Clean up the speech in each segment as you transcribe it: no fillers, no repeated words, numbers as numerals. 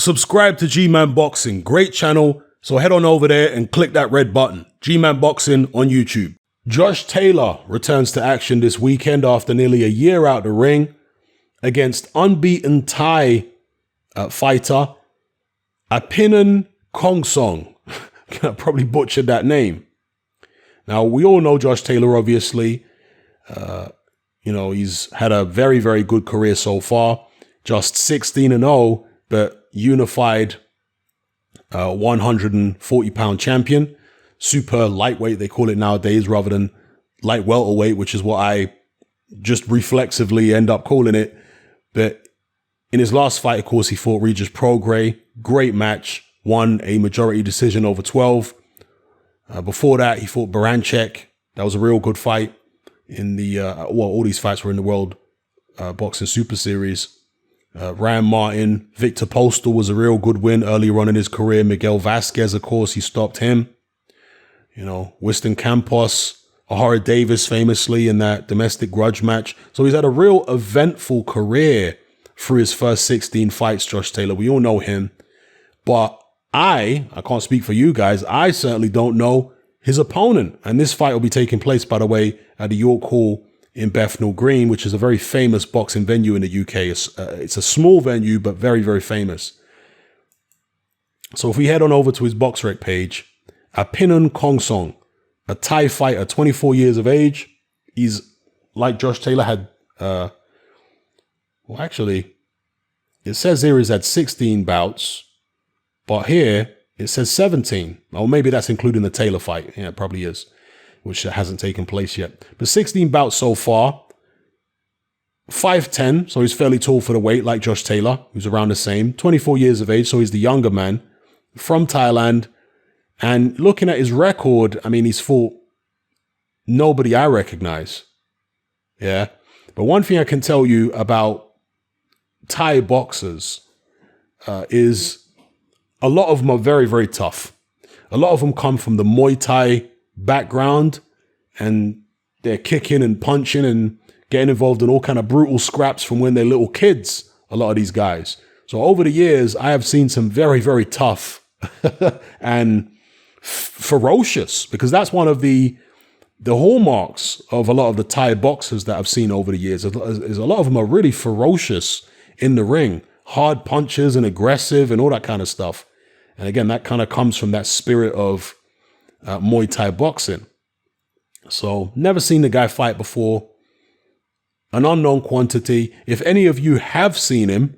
Subscribe to G-Man Boxing, great channel. So head on over there and click that red button, G-Man Boxing on YouTube. Josh Taylor returns to action this weekend after nearly a year out the ring against unbeaten Thai fighter Apinun Khongsong. I probably butchered that name. Now, we all know Josh Taylor, obviously. He's had a very, very good career so far. Just 16-0, but unified 140-pound champion. Super lightweight, they call it nowadays, rather than light welterweight, which is what I just reflexively end up calling it. But in his last fight, of course, he fought Regis Prograis. Great match. Won a majority decision over 12. Before that, he fought Baranchek. That was a real good fight. In the all these fights were in the World Boxing Super Series. Ryan Martin, Victor Postal was a real good win earlier on in his career. Miguel Vasquez, of course, he stopped him. Winston Campos, Ahara Davis famously in that domestic grudge match. So he's had a real eventful career through his first 16 fights, Josh Taylor. We all know him. But I can't speak for you guys. I certainly don't know his opponent. And this fight will be taking place, by the way, at the York Hall in Bethnal Green, which is a very famous boxing venue in the UK. It's a small venue, but very, very famous. So if we head on over to his BoxRec page, Apinun Khongsong, a Thai fighter, 24 years of age. He's, like Josh Taylor, had, it says here he's had 16 bouts, but here it says 17. Or maybe that's including the Taylor fight. Yeah, it probably is, which hasn't taken place yet. But 16 bouts so far. 5'10", so he's fairly tall for the weight, like Josh Taylor, who's around the same. 24 years of age, so he's the younger man from Thailand. And looking at his record, I mean, he's fought nobody I recognize. Yeah. But one thing I can tell you about Thai boxers is a lot of them are very, very tough. A lot of them come from the Muay Thai background, and they're kicking and punching and getting involved in all kind of brutal scraps from when they're little kids, a lot of these guys. So over the years, I have seen some very, very tough and ferocious, because that's one of the hallmarks of a lot of the Thai boxers that I've seen over the years. Is a lot of them are really ferocious in the ring, hard punches and aggressive and all that kind of stuff. And again, that kind of comes from that spirit of Muay Thai boxing. So never seen the guy fight before. An unknown quantity. If any of you have seen him,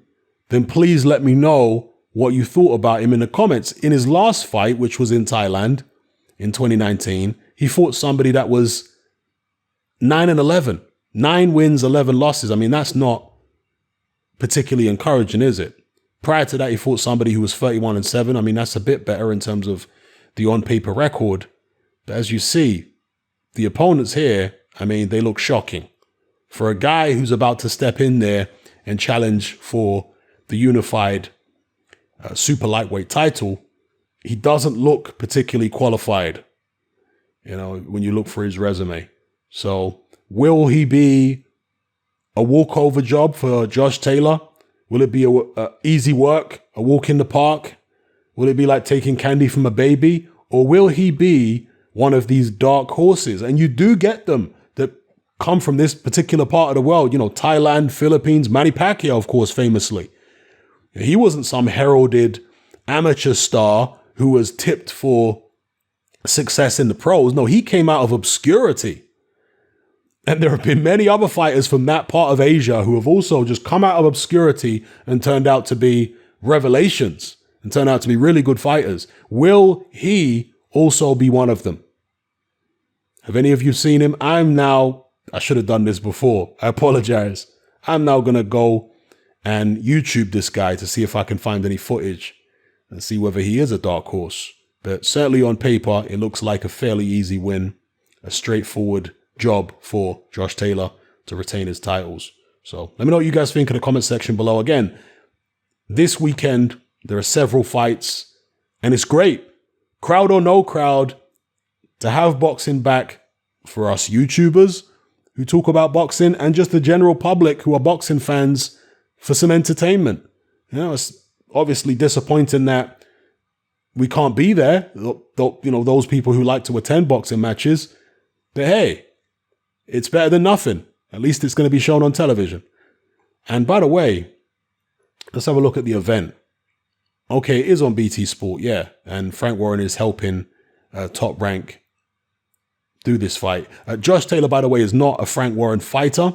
then please let me know what you thought about him in the comments. In his last fight, which was in Thailand in 2019, he fought somebody that was 9-11. 9 wins, 11 losses. I mean, that's not particularly encouraging, is it? Prior to that, he fought somebody who was 31-7. I mean, that's a bit better in terms of the on-paper record. But as you see, the opponents here, I mean, they look shocking. For a guy who's about to step in there and challenge for the unified super lightweight title, he doesn't look particularly qualified, when you look for his resume. So will he be a walkover job for Josh Taylor? Will it be a easy work, a walk in the park? Will it be like taking candy from a baby? Or will he be one of these dark horses? And you do get them that come from this particular part of the world, Thailand, Philippines, Manny Pacquiao, of course, famously. He wasn't some heralded amateur star who was tipped for success in the pros. No, he came out of obscurity. And there have been many other fighters from that part of Asia who have also just come out of obscurity and turned out to be revelations and turned out to be really good fighters. Will he also be one of them? Have any of you seen him? I should have done this before. I apologize. I'm now going to go and YouTube this guy to see if I can find any footage and see whether he is a dark horse. But certainly on paper, it looks like a fairly easy win, a straightforward job for Josh Taylor to retain his titles. So let me know what you guys think in the comment section below. Again, this weekend, there are several fights, and it's great. Crowd or no crowd, to have boxing back for us YouTubers who talk about boxing and just the general public who are boxing fans for some entertainment. It's Obviously disappointing that we can't be there, those people who like to attend boxing matches. But hey, it's better than nothing. At least it's going to be shown on television. And by the way, let's have a look at the event. Okay, it is on BT Sport, yeah. And Frank Warren is helping Top Rank do this fight. Josh Taylor, by the way, is not a Frank Warren fighter.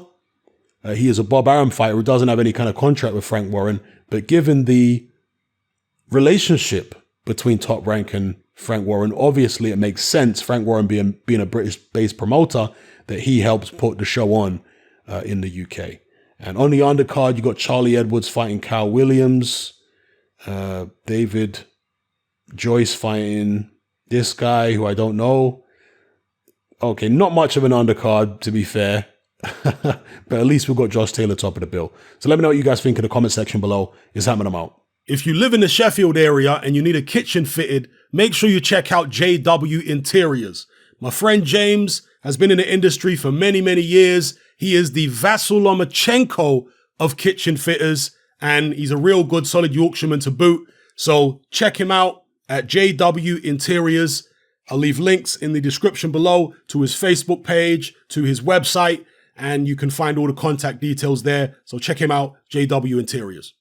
He is a Bob Arum fighter who doesn't have any kind of contract with Frank Warren. But given the relationship between Top Rank and Frank Warren, obviously it makes sense, Frank Warren being a British-based promoter, that he helps put the show on in the UK. And on the undercard, you got Charlie Edwards fighting Kyle Williams, David Joyce fighting this guy who I don't know. Okay, not much of an undercard, to be fair. But at least we've got Josh Taylor top of the bill. So let me know what you guys think in the comment section below. It's happening, I'm out. If you live in the Sheffield area and you need a kitchen fitted, make sure you check out JW Interiors. My friend James has been in the industry for many, many years. He is the Vasyl Lomachenko of kitchen fitters, and he's a real good, solid Yorkshireman to boot. So check him out at JW Interiors. I'll leave links in the description below to his Facebook page, to his website, and you can find all the contact details there. So check him out, JW Interiors.